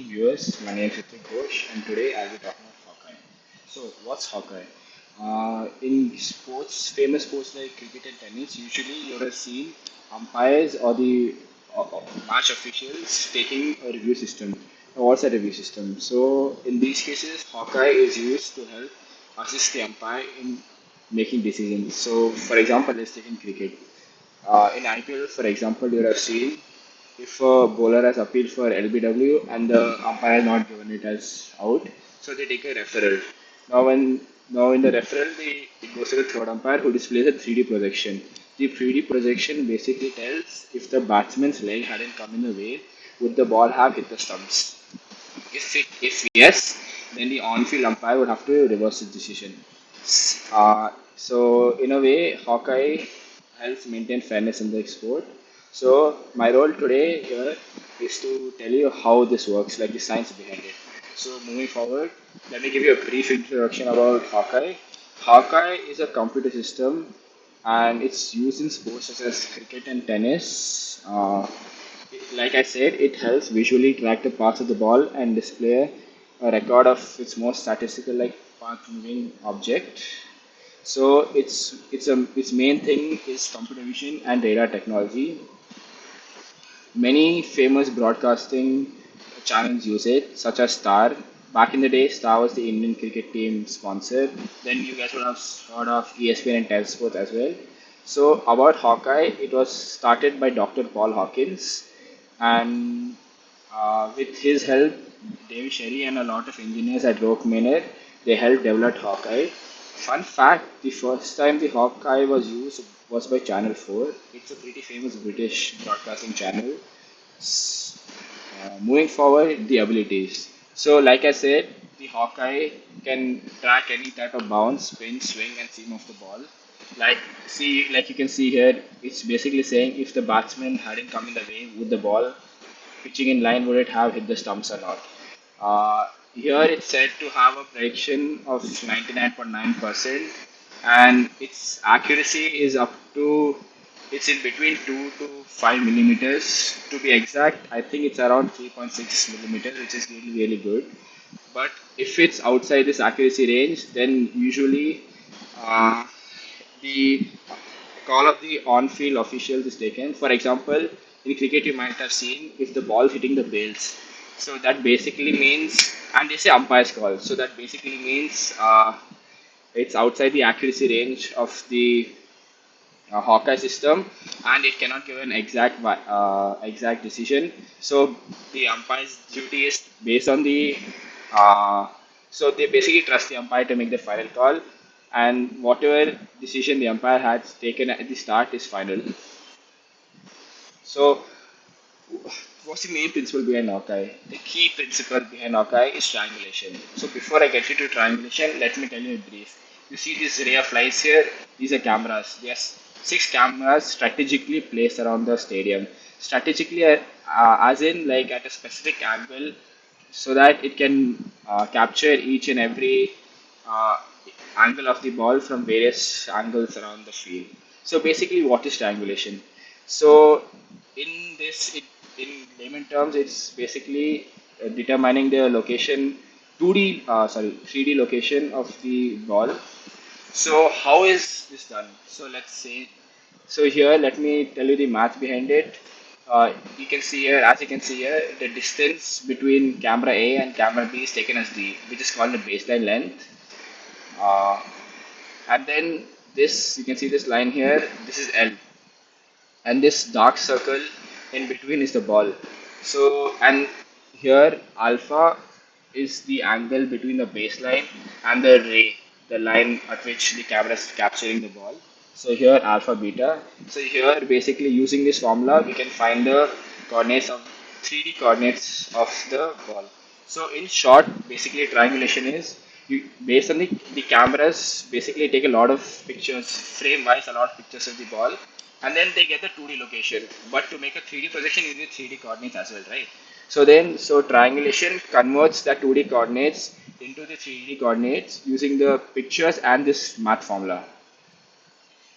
evening, viewers. My name is Ritik Ghosh, and today I'll be talking about Hawkeye. So, what's Hawkeye? In sports, famous sports like cricket and tennis, usually you have seen umpires or the match officials taking a review system. Now, what's a review system? So, in these cases, Hawkeye is used to help assist the umpire in making decisions. So, for example, let's take in cricket. In IPL, for example, you have seen if a bowler has appealed for LBW and the umpire has not given it as out, so they take a referral. Now, now in the referral, it goes to the third umpire who displays a 3D projection. The 3D projection basically tells if the batsman's leg hadn't come in the way, would the ball have hit the stumps? If yes, then the on-field umpire would have to reverse his decision. So in a way, Hawkeye helps maintain fairness in the sport. So my role today here is to tell you how this works, like the science behind it. So moving forward, let me give you a brief introduction about Hawkeye. Hawkeye is a computer system, and it's used in sports such as cricket and tennis. Like I said, it helps visually track the paths of the ball and display a record of its most statistical like path moving object. So its main thing is computer vision and radar technology. Many famous broadcasting channels use it, such as Star. Back in the day, Star was the Indian cricket team sponsor. Then you guys would have heard of ESPN and Tell Sports as well. So about Hawkeye, it was started by Dr. Paul Hawkins, and with his help, Dave Sherry and a lot of engineers at Roke Manor, they helped develop Hawkeye. Fun fact, the first time the Hawkeye was used was by Channel 4. It's a pretty famous British broadcasting channel. Moving forward, the abilities. So, like I said, the Hawkeye can track any type of bounce, spin, swing, and seam of the ball. Like you can see here, it's basically saying if the batsman hadn't come in the way, would the ball pitching in line, would it have hit the stumps or not? Here it's said to have a prediction of 99.9%, and its accuracy is up to it's in between 2 to 5 millimeters. To be exact, I think it's around 3.6 millimeters, which is really good. But if it's outside this accuracy range, then usually uh, the call of the on-field officials is taken. For example, in cricket, you might have seen if the ball hitting the bails. So that basically means, and they say umpire's call. So that basically means it's outside the accuracy range of the Hawkeye system, and it cannot give an exact decision. So the umpire's duty is based on the uh, so they basically trust the umpire to make the final call, and whatever decision the umpire has taken at the start is final. So what's the main principle behind Hawkeye? The key principle behind Hawkeye is triangulation. So before I get into triangulation, let me tell you a brief. You see this ray of lights here? These are cameras. Yes, six cameras strategically placed around the stadium. Strategically, as in like at a specific angle, so that it can capture each and every uh, angle of the ball from various angles around the field. So basically, what is triangulation? So in this, in layman terms, it's basically determining the location, 3D location of the ball. So how is this done? So let's say, so here let me tell you the math behind it. You can see here, as you can see here, the distance between camera A and camera B is taken as D, which is called the baseline length. Uh, and then this, you can see this line here, this is L, and this dark circle in between is the ball. So, and here alpha is the angle between the baseline and the ray, the line at which the camera is capturing the ball. So here alpha beta. So here basically using this formula we can find the coordinates of 3D coordinates of the ball. So in short, basically triangulation is you based on the cameras basically take a lot of pictures, frame wise a lot of pictures of the ball, and then they get the 2D location. But to make a 3D projection you need 3D coordinates as well, right? So triangulation converts the 2D coordinates into the 3D coordinates using the pictures and this math formula.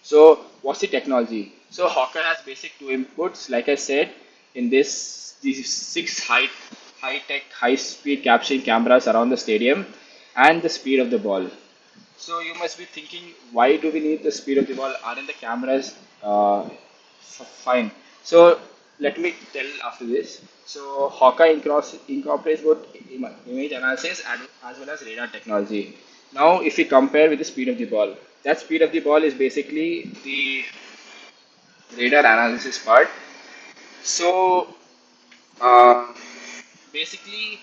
So what's the technology? So Hawker has basic two inputs. Like I said, in this these six height high-tech, high-speed capturing cameras around the stadium and the speed of the ball. So you must be thinking, why do we need the speed of the ball? Aren't the cameras fine? So let me tell after this. So Hawkeye incorporates both image analysis and as well as radar technology. Now, if we compare with the speed of the ball, that speed of the ball is basically the radar analysis part. So uh, basically,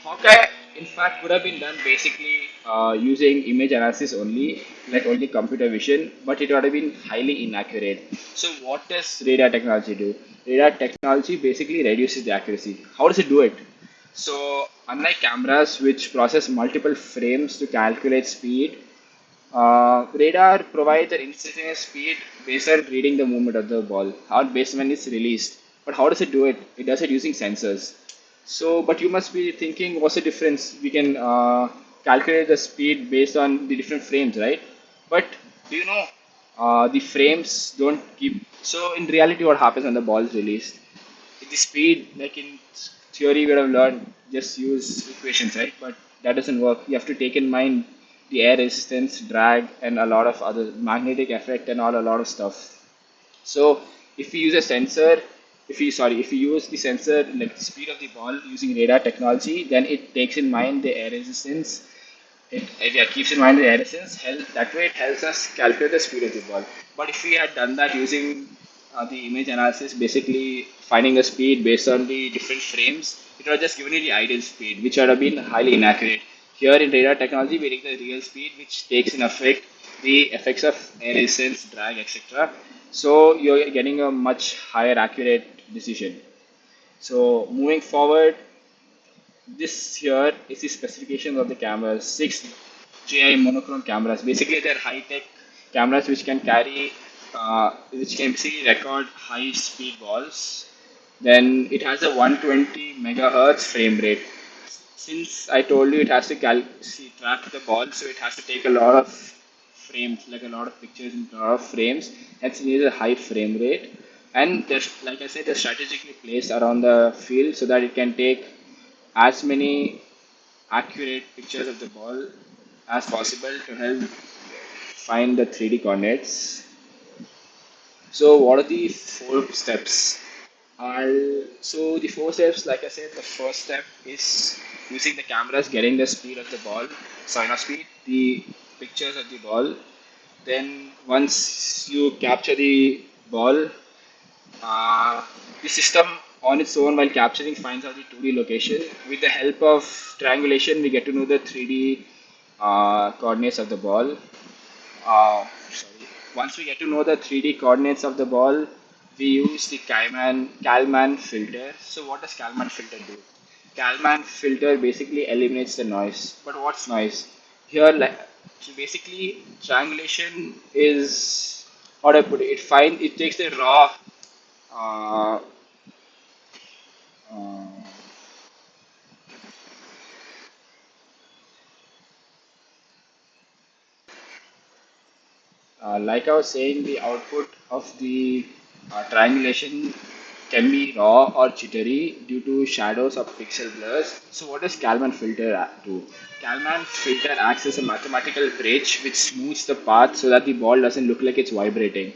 Hawkeye, in fact, would have been done basically using image analysis only, like only computer vision, but it would have been highly inaccurate. So, what does radar technology do? Radar technology basically reduces the accuracy. How does it do it? So, unlike cameras which process multiple frames to calculate speed, radar provides an instantaneous speed based on reading the movement of the ball, or based when it's released. But how does it do it? It does it using sensors. So, but you must be thinking, what's the difference? We can calculate the speed based on the different frames, right? But do you know the frames don't keep? So, in reality, what happens when the ball is released? The speed, like in theory, we would have learned just use equations, right? But that doesn't work. You have to take in mind the air resistance, drag, and a lot of other magnetic effect and all a lot of stuff. So if we use a sensor, if we use the sensor like the speed of the ball using radar technology, then it takes in mind the air resistance. It yeah, keeps in mind the air resistance. That way it helps us calculate the speed of the ball. But if we had done that using the image analysis, basically finding the speed based on the different frames, it would have just given you the ideal speed, which would have been highly inaccurate. Here in radar technology, we take the real speed, which takes in effect the effects of air resistance, drag, etc. So you're getting a much higher accurate decision. So moving forward, this here is the specifications of the cameras. Six GI monochrome cameras. Basically, they're high-tech cameras which can see record high-speed balls. Then it has a 120 megahertz frame rate. Since I told you it has to track the ball, so it has to take a lot of frames, like a lot of pictures in a lot of frames. Hence, it needs a high frame rate. And there's, like I said, they're strategically placed around the field so that it can take as many accurate pictures of the ball as possible to help find the 3D coordinates. So, what are the four steps? So the four steps, like I said, the first step is using the cameras, getting the speed of the ball, sorry, not speed, the pictures of the ball. Then once you capture the ball, uh, the system on its own while capturing finds out the 2D location. With the help of triangulation, we get to know the 3D coordinates of the ball. Sorry. Once we get to know the 3D coordinates of the ball, we use the Kalman filter. So what does Kalman filter do? Kalman filter basically eliminates the noise. But what's noise? Here, like, so basically, triangulation is how do I put it? It takes the raw uh, uh, like I was saying, the output of the triangulation can be raw or jittery due to shadows or pixel blurs. So, what does Kalman filter do? Kalman filter acts as a mathematical bridge which smooths the path so that the ball doesn't look like it's vibrating.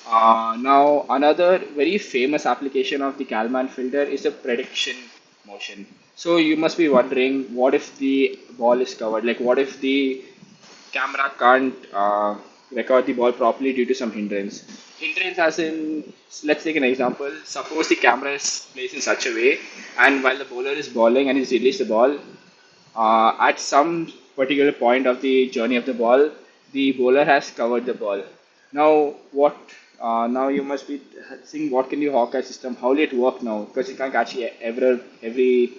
Now, another very famous application of the Kalman filter is the prediction motion. So, you must be wondering, what if the ball is covered? Like, what if the camera can't record the ball properly due to some hindrance? Hindrance, as in, let's take an example. Suppose the camera is placed in such a way, and while the bowler is bowling and he's released the ball, at some particular point of the journey of the ball, the bowler has covered the ball. Now, what? Now you must be seeing what can the Hawkeye system? How will it work now? Because you can't catch every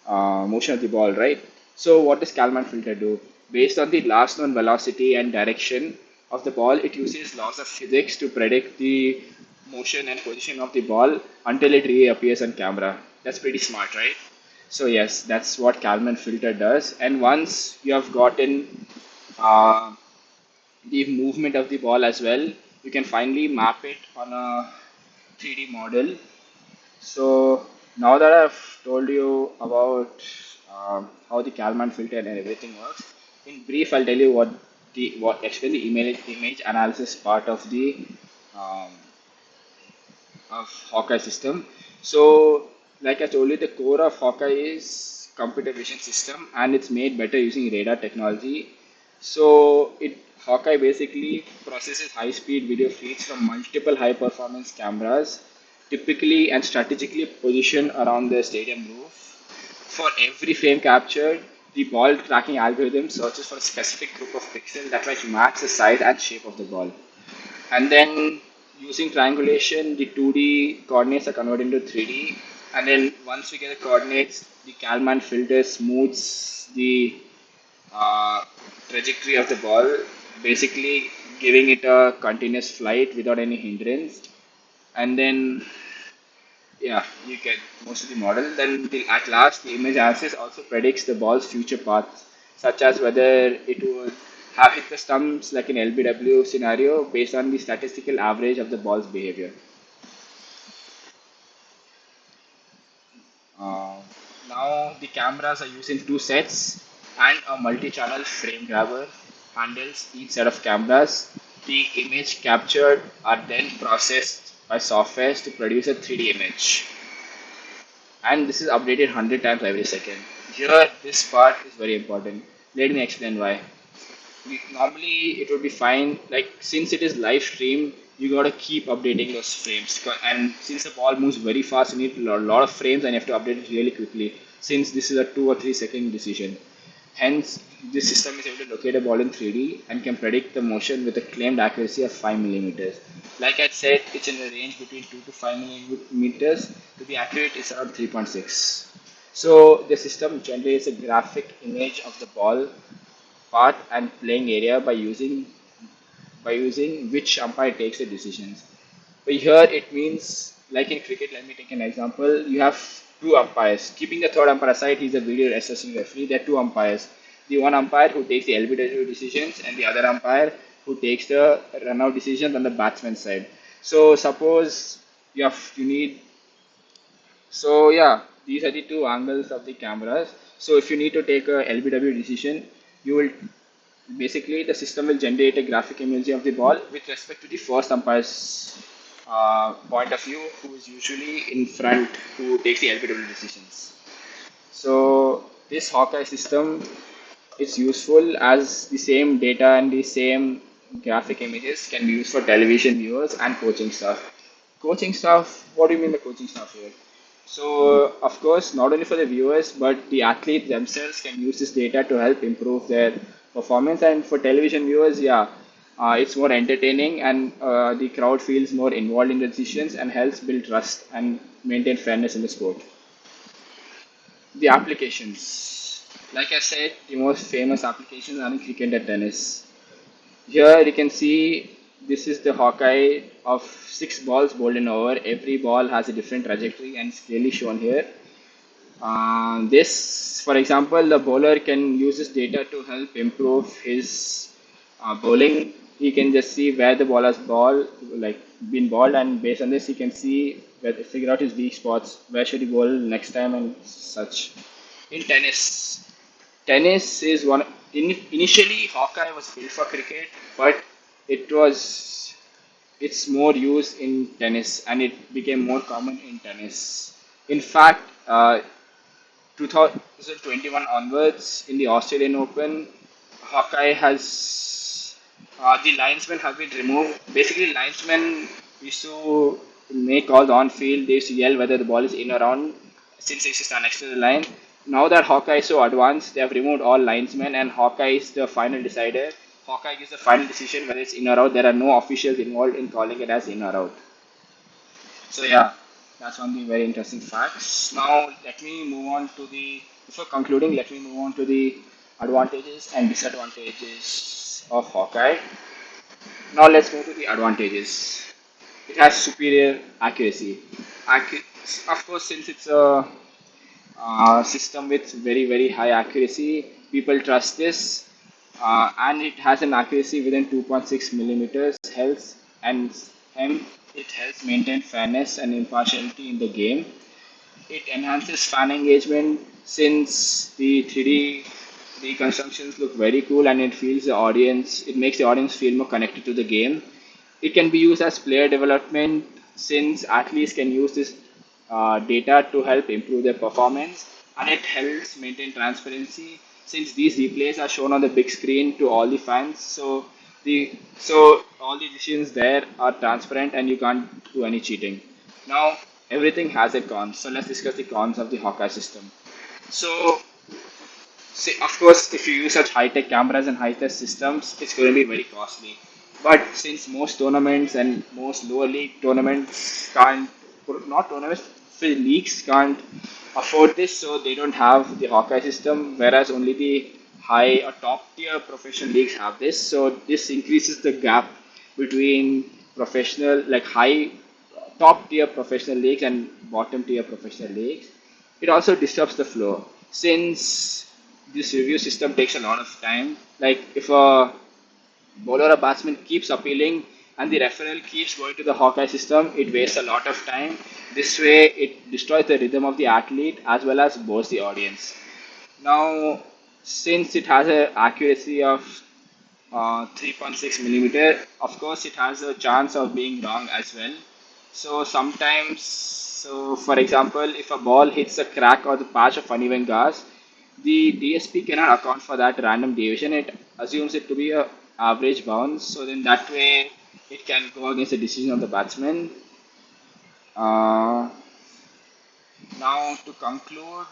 motion of the ball, right? So, what does Kalman filter do? Based on the last known velocity and direction of the ball, it uses laws of physics to predict the motion and position of the ball until it reappears on camera. That's pretty smart, right? So yes, that's what Kalman filter does. And once you have gotten uh, the movement of the ball as well, you can finally map it on a 3D model. So Now that I've told you about how the Kalman filter and everything works, in brief, I'll tell you what actually the image analysis part of the um, of Hawkeye system. So, like I told you, the core of Hawkeye is computer vision system, and it's made better using radar technology. So, it Hawkeye basically processes high-speed video feeds from multiple high-performance cameras, typically and strategically positioned around the stadium roof. For every frame captured, the ball tracking algorithm searches for a specific group of pixels that might match the size and shape of the ball. And then using triangulation, the 2D coordinates are converted into 3D. And then once we get the coordinates, the Kalman filter smooths the uh, trajectory of the ball, basically giving it a continuous flight without any hindrance. And then yeah, you get most of the model. Then at last, the image analysis also predicts the ball's future paths, such as whether it will have hit the stumps like an LBW scenario based on the statistical average of the ball's behavior. Uh, Now the cameras are using two sets and a multi-channel frame grabber handles each set of cameras. The image captured are then processed by software to produce a 3D image, and this is updated 100 times every second. Here, this part is very important. Let me explain why. Normally, it would be fine. Like, since it is live streamed, you gotta keep updating those frames. And since the ball moves very fast, you need a lot of frames and you have to update it really quickly. Since this is a 2 or 3 second decision. Hence, this system is able to locate a ball in 3D and can predict the motion with a claimed accuracy of 5 millimeters. Like I said, it's in a range between 2 to 5 millimeters. To be accurate, it's around 3.6. So the system generates a graphic image of the ball path and playing area by using which umpire takes the decisions. But here it means, like in cricket, let me take an example. You have two umpires. Keeping the third umpire aside, he's a video assessing referee. There are two umpires. The one umpire who takes the LBW decisions, and the other umpire who takes the run-out decisions on the batsman side. So suppose you need. So yeah, these are the two angles of the cameras. So if you need to take a LBW decision, you will basically the system will generate a graphic image of the ball with respect to the first umpire's point of view, who is usually in front, who takes the LBW decisions. So this Hawkeye system is useful as the same data and the same graphic images can be used for television viewers and coaching staff. Coaching staff, what do you mean the coaching staff here? So, of course, not only for the viewers, but the athletes themselves can use this data to help improve their performance. And for television viewers, yeah, it's more entertaining and the crowd feels more involved in the decisions and helps build trust and maintain fairness in the sport. The applications. Like I said, the most famous applications are in cricket and tennis. Here you can see this is the Hawkeye of 6 balls bowled in over. Every ball has a different trajectory and it's clearly shown here. This, for example, the bowler can use this data to help improve his bowling. He can just see where the ball has like been balled, and based on this, he can see figure out his weak spots. Where should he bowl next time and such. In tennis is initially Hawkeye was built for cricket, but it was it's more used in tennis, and it became more common in tennis. In fact, 2021 onwards in the Australian Open, Hawkeye has the linesmen have been removed. Basically, linesmen used to make calls on field. They used to yell whether the ball is in or out since they used to stand next to the line. Now that Hawkeye is so advanced, they have removed all linesmen, and Hawkeye is the final decider. Hawkeye gives the final decision whether it's in or out. There are no officials involved in calling it as in or out. So yeah, that's one of the very interesting facts. Now let me move on to the before concluding. Let me move on to the advantages and disadvantages of Hawkeye. Now let's move to the advantages. It has superior accuracy. Of course, since it's a system with very high accuracy, people trust this, and it has an accuracy within 2.6 millimeters. Helps and hence it helps maintain fairness and impartiality in the game. It enhances fan engagement since the 3D reconstructions look very cool and it makes the audience feel more connected to the game. It can be used as player development since athletes can use this data to help improve their performance, and it helps maintain transparency since these replays are shown on the big screen to all the fans. So all the decisions there are transparent and you can't do any cheating. Now everything has a con. So let's discuss the cons of the Hawkeye system. So see, of course, if you use such high-tech cameras and high-tech systems, it's going to be very costly. But since most tournaments and most lower league tournaments can't, not tournaments, leagues can't afford this, so they don't have the Hawkeye system, whereas only the high or top tier professional leagues have this. So this increases the gap between professional, like high, top tier professional leagues and bottom tier professional leagues. It also disrupts the flow since this review system takes a lot of time. Like if a bowler or batsman keeps appealing and the referral keeps going to the Hawkeye system, it wastes a lot of time. This way, it destroys the rhythm of the athlete as well as bores the audience. Now, since it has an accuracy of 3.6 millimeter, of course, it has a chance of being wrong as well. So sometimes, so for example, if a ball hits a crack or the patch of uneven gas, the DSP cannot account for that random deviation. It assumes it to be a average bounce. So then that way, it can go against the decision of the batsman. Uh, Now to conclude,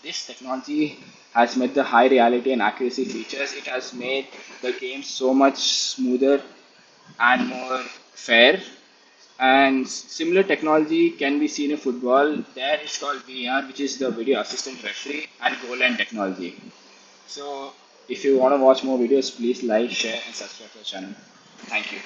this technology has met the high reality and accuracy features. It has made the game so much smoother and more fair. And similar technology can be seen in football. There it's called VAR, which is the video assistant referee, and goal line technology. So if you want to watch more videos, please like, share, and subscribe to the channel. Thank you.